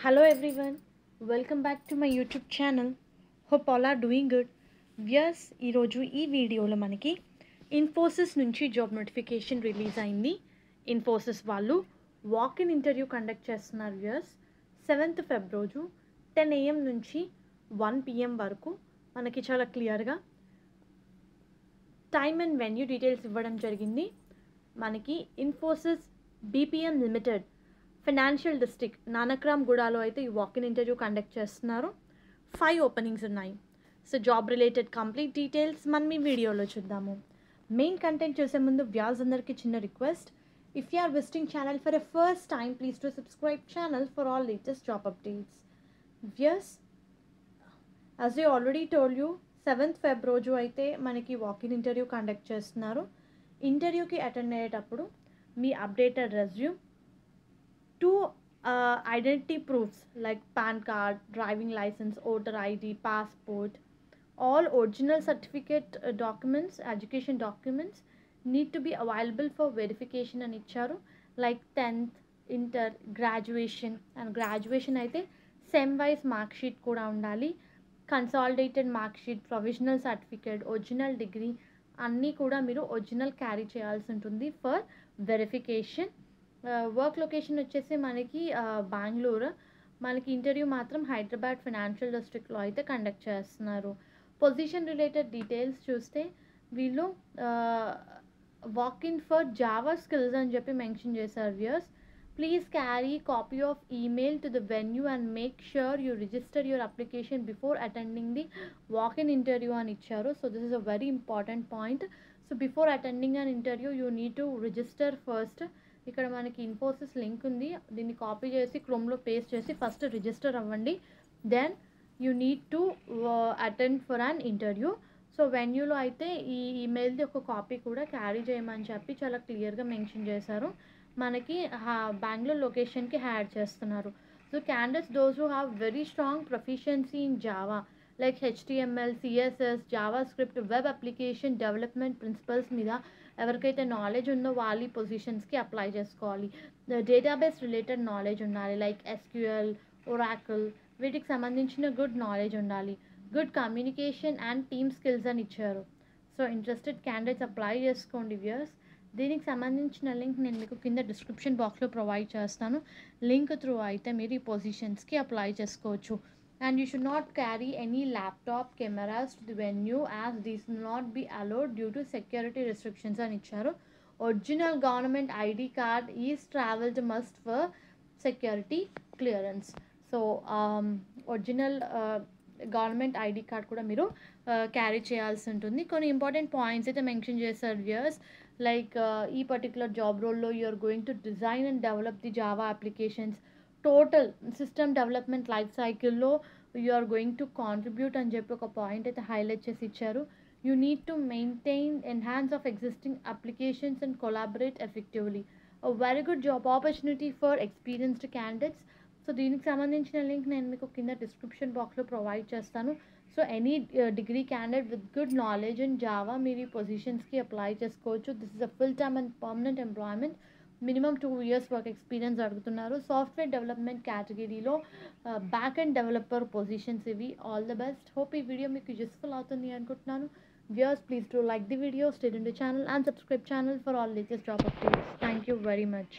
Hello everyone, welcome back to my YouTube channel. Hope all are doing good. Viewers ఈరోజు ఈ వీడియోలో మనకి ఇన్ఫోసిస్ నుంచి జాబ్ నోటిఫికేషన్ రిలీజ్ అయింది. ఇన్ఫోసిస్ వాళ్ళు వాక్-ఇన్ ఇంటర్వ్యూ కండక్ట్ చేస్తున్నారు. వ్యూయర్స్ 7th Feb రోజు 10 AM నుంచి 1 PM వరకు మనకి చాలా క్లియర్గా టైమ్ అండ్ వెన్యూ డీటెయిల్స్ ఇవ్వడం జరిగింది. మనకి Infosys BPM limited financial district నానక్రామ్ గూడాలో అయితే ఈ వాక్-ఇన్ ఇంటర్వ్యూ కండక్ట్ చేస్తున్నారు. 5 ఓపెనింగ్స్ ఉన్నాయి. So job related complete details మనం ఈ వీడియోలో చూద్దాము. మెయిన్ కంటెంట్ చూసే ముందు వ్యూయర్స్ అందరికీ చిన్న request, if you are visiting channel for a first time please to subscribe channel for all latest job updates. Viewers, as I already told you 7th Feb రోజు అయితే మనకి వాక్-ఇన్ ఇంటర్వ్యూ కండక్ట్ చేస్తున్నారు. ఇంటర్వ్యూకి attend అయ్యేటప్పుడు మీ updated resume, 2 identity proofs like PAN card, driving license, voter ID, passport, all original certificate documents, education documents need to be available for verification and icharu, like 10th, inter, graduation, and graduation aithe sem wise mark sheet kuda undali, consolidated mark sheet, provisional certificate, original degree అన్నీ కూడా మీరు original carry చేయాల్సి ఉంటుంది for verification. Work location వచ్చేసి మనకి బెంగళూరు. మనకి interview మాత్రం Hyderabad financial డిస్ట్రిక్ట్లో అయితే కండక్ట్ చేస్తున్నారు. పొజిషన్ రిలేటెడ్ డీటెయిల్స్ చూస్తే వీళ్ళు వాక్-ఇన్ ఫర్ జావా స్కిల్స్ అని చెప్పి మెన్షన్ చేశారు. Viewers, please carry copy of email to the venue and make sure you register your application before attending the walk in interview అని ఇచ్చారు. So this is a very important point. So before attending an interview you need to register first. ఇక్కడ మనకి Infosys link ఉంది, దీన్ని copy చేసి క్రోమ్లో paste చేసి first register అవ్వండి. Then you need to attend for an interview. So వెన్యూలో అయితే ఈ ఈమెయిల్ది ఒక కాపీ కూడా క్యారీ చేయమని చెప్పి చాలా క్లియర్గా మెన్షన్ చేశారు. మనకి బెంగళూరు లొకేషన్కి యాడ్ చేస్తున్నారు. So candidates those who have very strong proficiency in Java like HTML, CSS, JavaScript, web application development principles మీద ఎవరికైతే నాలెడ్జ్ ఉందో వాళ్ళు ఈ పొజిషన్స్కి అప్లై చేసుకోవాలి. డేటాబేస్ రిలేటెడ్ నాలెడ్జ్ ఉండాలి, లైక్ SQL, ఒరాకిల్, వీటికి సంబంధించిన గుడ్ నాలెడ్జ్ ఉండాలి. Good communication and team skills అని ఇచ్చారు. సో ఇంట్రెస్టెడ్ క్యాండిడేట్స్ అప్లై చేసుకోండి. వ్యూయర్స్, దీనికి సంబంధించిన లింక్ నేను మీకు కింద డిస్క్రిప్షన్ బాక్స్లో ప్రొవైడ్ చేస్తాను. లింక్ త్రూ అయితే మీరు ఈ పొజిషన్స్కి అప్లై చేసుకోవచ్చు. And you should not carry any laptop cameras to the venue as these will not be allowed due to security restrictions అని ఇచ్చారు. Original government ID card is traveled must for security clearance. So original government ID card కూడా మీరు carry చేయాల్సి ఉంటుంది. కొన్ని important points అయితే mention చేశారు. Viewers, like ఈ పర్టికులర్ జాబ్ రోల్లో you are going to design and develop the Java applications, total system development life సైకిల్లో you are going to contribute అని చెప్పి ఒక పాయింట్ అయితే హైలైట్ చేసి ఇచ్చారు. You need to maintain enhance of existing applications and collaborate effectively. A very good job opportunity for experienced candidates. So దీనికి సంబంధించిన link నేను మీకు కింద డిస్క్రిప్షన్ బాక్స్లో ప్రొవైడ్ చేస్తాను. So any degree candidate with good knowledge in Java మీరు ఈ పొజిషన్స్కి అప్లై చేసుకోవచ్చు. This is a full time and permanent employment. Minimum 2 years work experience అడుగుతున్నారు. సాఫ్ట్వేర్ డెవలప్మెంట్ కేటగిరీలో బ్యాక్ అండ్ డెవలపర్ పొజిషన్స్ ఇవి. All the best. హోప్ ఈ video మీకు useful అవుతుంది అనుకుంటున్నాను. Viewers, please to like the video, stay tuned to channel and subscribe channel for all latest job updates. Thank you very much.